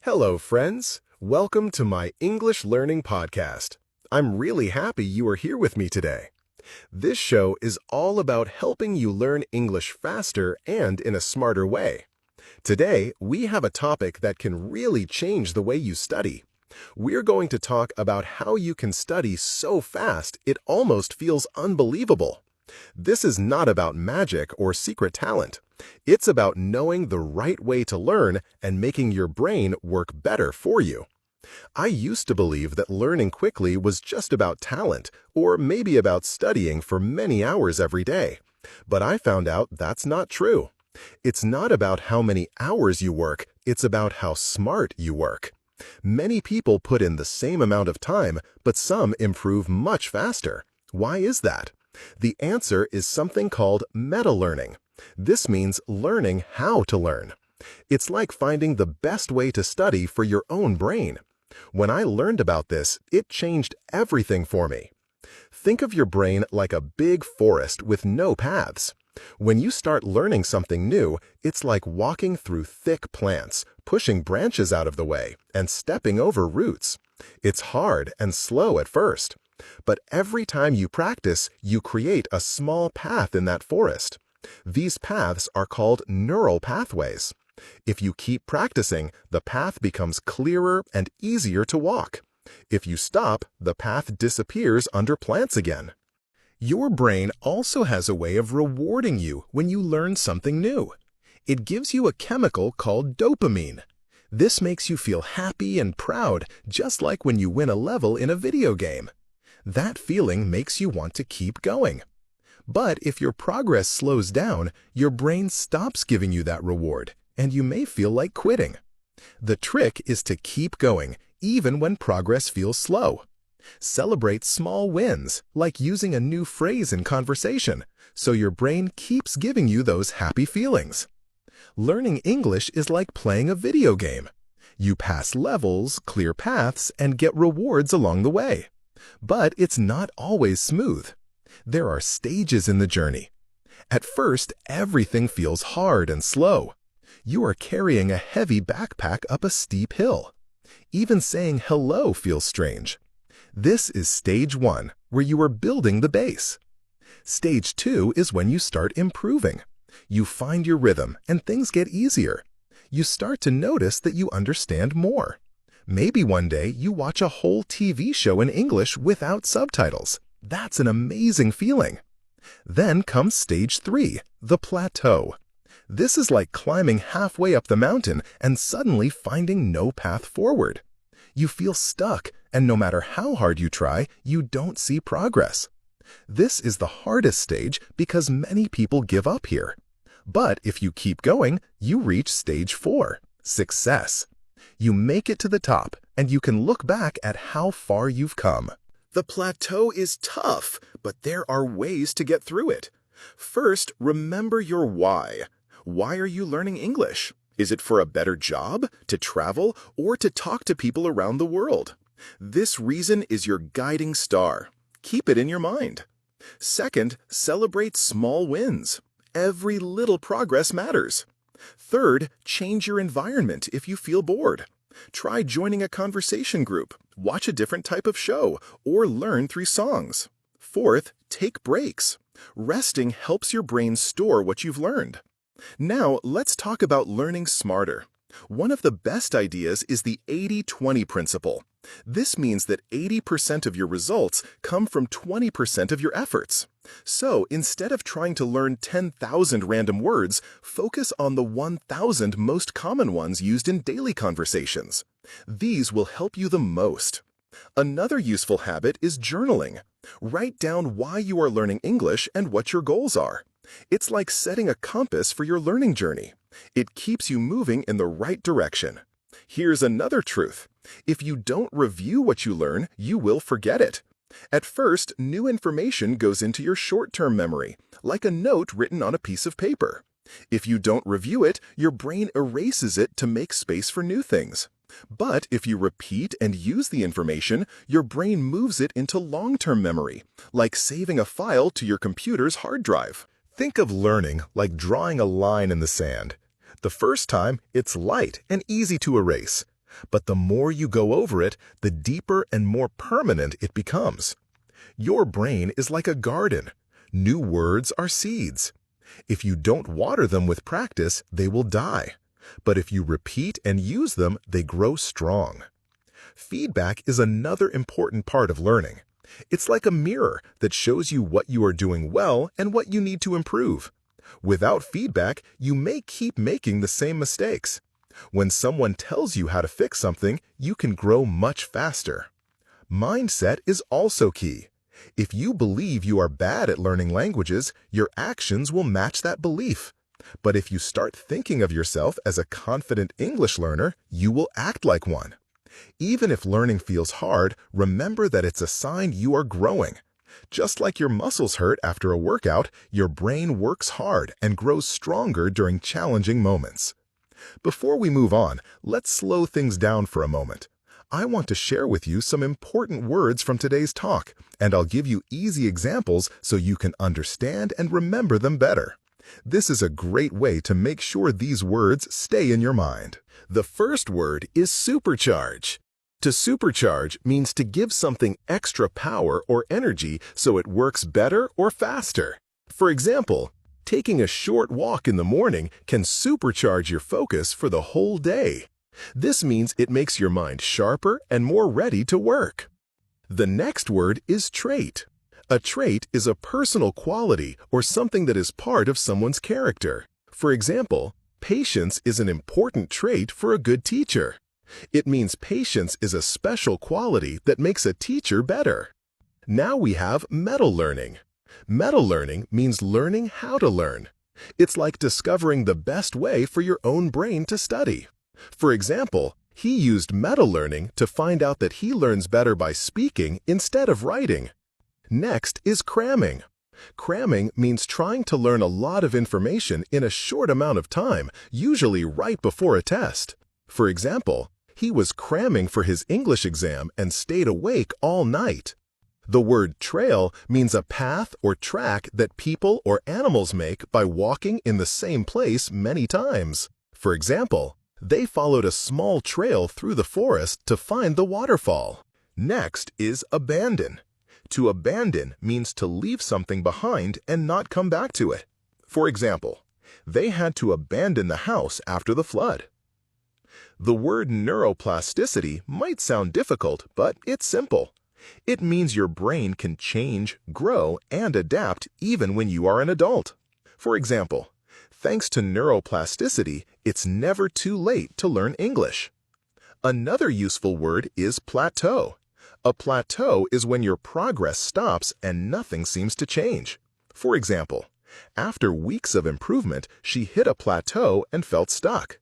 Hello, friends. Welcome to my English Learning Podcast. I'm really happy you are here with me today. This show is all about helping you learn English faster and in a smarter way. Today, we have a topic that can really change the way you study. We're going to talk about how you can study so fast it almost feels unbelievable. This is not about magic or secret talent. It's about knowing the right way to learn and making your brain work better for you. I used to believe that learning quickly was just about talent, or maybe about studying for many hours every day. But I found out that's not true. It's not about how many hours you work, it's about how smart you work. Many people put in the same amount of time, but some improve much faster. Why is that? The answer is something called meta-learning. This means learning how to learn. It's like finding the best way to study for your own brain. When I learned about this, it changed everything for me. Think of your brain like a big forest with no paths. When you start learning something new, it's like walking through thick plants, pushing branches out of the way, and stepping over roots. It's hard and slow at first. But every time you practice, you create a small path in that forest. These paths are called neural pathways. If you keep practicing, the path becomes clearer and easier to walk. If you stop, the path disappears under plants again. Your brain also has a way of rewarding you when you learn something new. It gives you a chemical called dopamine. This makes you feel happy and proud, just like when you win a level in a video game. That feeling makes you want to keep going. But if your progress slows down, your brain stops giving you that reward, and you may feel like quitting. The trick is to keep going, even when progress feels slow. Celebrate small wins, like using a new phrase in conversation, so your brain keeps giving you those happy feelings. Learning English is like playing a video game. You pass levels, clear paths, and get rewards along the way. But it's not always smooth. There are stages in the journey. At first, everything feels hard and slow. You are carrying a heavy backpack up a steep hill. Even saying hello feels strange. This is stage 1, where you are building the base. Stage 2 is when you start improving. You find your rhythm and things get easier. You start to notice that you understand more. Maybe one day you watch a whole TV show in English without subtitles. That's an amazing feeling. Then comes stage 3, the plateau. This is like climbing halfway up the mountain and suddenly finding no path forward. You feel stuck, and no matter how hard you try, you don't see progress. This is the hardest stage because many people give up here. But if you keep going, you reach stage 4, success. You make it to the top, and you can look back at how far you've come. The plateau is tough, but there are ways to get through it. First, remember your why. Why are you learning English? Is it for a better job, to travel, or to talk to people around the world? This reason is your guiding star. Keep it in your mind. Second, celebrate small wins. Every little progress matters. Third, change your environment if you feel bored. Try joining a conversation group, watch a different type of show, or learn through songs. Fourth, take breaks. Resting helps your brain store what you've learned. Now, let's talk about learning smarter. One of the best ideas is the 80-20 principle. This means that 80% of your results come from 20% of your efforts. So, instead of trying to learn 10,000 random words, focus on the 1,000 most common ones used in daily conversations. These will help you the most. Another useful habit is journaling. Write down why you are learning English and what your goals are. It's like setting a compass for your learning journey. It keeps you moving in the right direction. Here's another truth. If you don't review what you learn, you will forget it. At first, new information goes into your short-term memory, like a note written on a piece of paper. If you don't review it, your brain erases it to make space for new things. But if you repeat and use the information, your brain moves it into long-term memory, like saving a file to your computer's hard drive. Think of learning like drawing a line in the sand. The first time, it's light and easy to erase. But the more you go over it, the deeper and more permanent it becomes. Your brain is like a garden. New words are seeds. If you don't water them with practice, they will die. But if you repeat and use them, they grow strong. Feedback is another important part of learning. It's like a mirror that shows you what you are doing well and what you need to improve. Without feedback, you may keep making the same mistakes. When someone tells you how to fix something, you can grow much faster. Mindset is also key. If you believe you are bad at learning languages, your actions will match that belief. But if you start thinking of yourself as a confident English learner, you will act like one. Even if learning feels hard, remember that it's a sign you are growing. Just like your muscles hurt after a workout, your brain works hard and grows stronger during challenging moments. Before we move on, let's slow things down for a moment. I want to share with you some important words from today's talk, and I'll give you easy examples so you can understand and remember them better. This is a great way to make sure these words stay in your mind. The first word is supercharge. To supercharge means to give something extra power or energy so it works better or faster. For example, taking a short walk in the morning can supercharge your focus for the whole day. This means it makes your mind sharper and more ready to work. The next word is trait. A trait is a personal quality or something that is part of someone's character. For example, patience is an important trait for a good teacher. It means patience is a special quality that makes a teacher better. Now we have meta learning. Meta learning means learning how to learn. It's like discovering the best way for your own brain to study. For example, he used meta learning to find out that he learns better by speaking instead of writing. Next is cramming. Cramming means trying to learn a lot of information in a short amount of time, usually right before a test. For example, he was cramming for his English exam and stayed awake all night. The word trail means a path or track that people or animals make by walking in the same place many times. For example, they followed a small trail through the forest to find the waterfall. Next is abandon. To abandon means to leave something behind and not come back to it. For example, they had to abandon the house after the flood. The word neuroplasticity might sound difficult, but it's simple. It means your brain can change, grow, and adapt even when you are an adult. For example, thanks to neuroplasticity, it's never too late to learn English. Another useful word is plateau. A plateau is when your progress stops and nothing seems to change. For example, after weeks of improvement, she hit a plateau and felt stuck.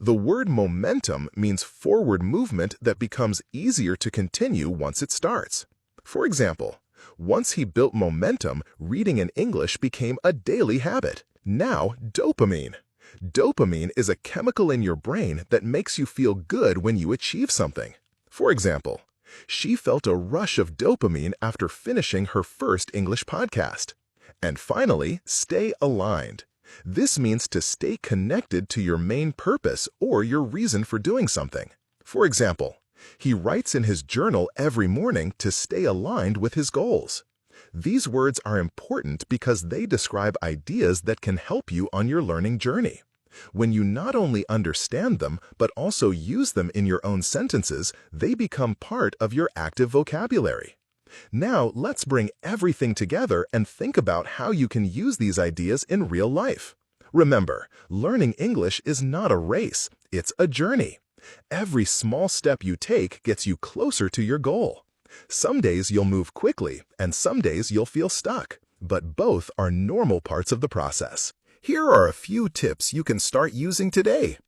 The word momentum means forward movement that becomes easier to continue once it starts. For example, once he built momentum, reading in English became a daily habit. Now, dopamine. Dopamine is a chemical in your brain that makes you feel good when you achieve something. For example, she felt a rush of dopamine after finishing her first English podcast. And finally, stay aligned. This means to stay connected to your main purpose or your reason for doing something. For example, he writes in his journal every morning to stay aligned with his goals. These words are important because they describe ideas that can help you on your learning journey. When you not only understand them, but also use them in your own sentences, they become part of your active vocabulary. Now, let's bring everything together and think about how you can use these ideas in real life. Remember, learning English is not a race, it's a journey. Every small step you take gets you closer to your goal. Some days you'll move quickly, and some days you'll feel stuck, but both are normal parts of the process. Here are a few tips you can start using today.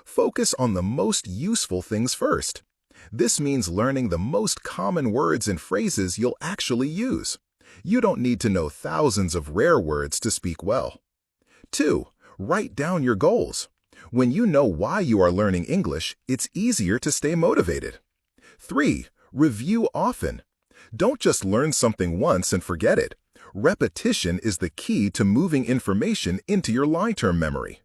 Focus on the most useful things first. This means learning the most common words and phrases you'll actually use. You don't need to know thousands of rare words to speak well. 2. Write down your goals. When you know why you are learning English, it's easier to stay motivated. 3. Review often. Don't just learn something once and forget it. Repetition is the key to moving information into your long-term memory.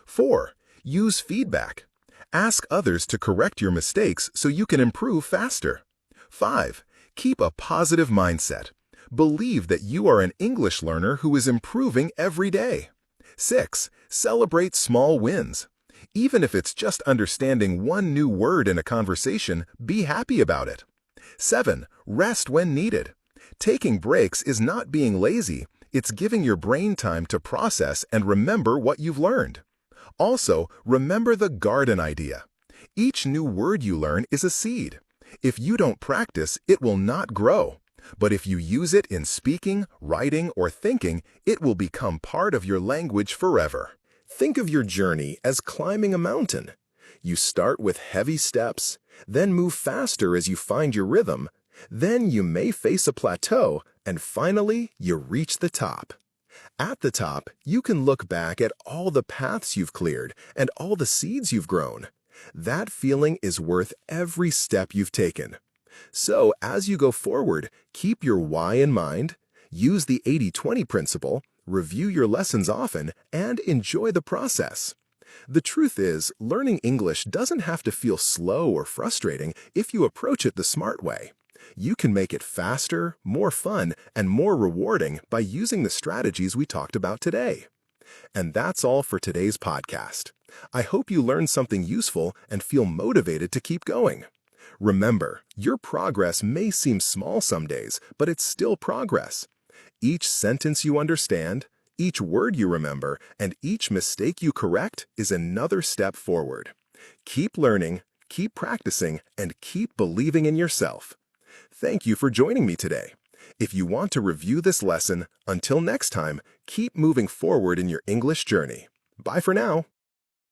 4. Use feedback. Ask others to correct your mistakes so you can improve faster. 5. Keep a positive mindset. Believe that you are an English learner who is improving every day. 6. Celebrate small wins. Even if it's just understanding one new word in a conversation, be happy about it. 7. Rest when needed. Taking breaks is not being lazy, it's giving your brain time to process and remember what you've learned. Also, remember the garden idea. Each new word you learn is a seed. If you don't practice, it will not grow. But if you use it in speaking, writing, or thinking, it will become part of your language forever. Think of your journey as climbing a mountain. You start with heavy steps, then move faster as you find your rhythm, then you may face a plateau, and finally, you reach the top. At the top, you can look back at all the paths you've cleared and all the seeds you've grown. That feeling is worth every step you've taken. So, as you go forward, keep your why in mind, use the 80-20 principle, review your lessons often, and enjoy the process. The truth is, learning English doesn't have to feel slow or frustrating if you approach it the smart way. You can make it faster, more fun, and more rewarding by using the strategies we talked about today. And that's all for today's podcast. I hope you learned something useful and feel motivated to keep going. Remember, your progress may seem small some days, but it's still progress. Each sentence you understand, each word you remember, and each mistake you correct is another step forward. Keep learning, keep practicing, and keep believing in yourself. Thank you for joining me today. If you want to review this lesson, until next time, keep moving forward in your English journey. Bye for now.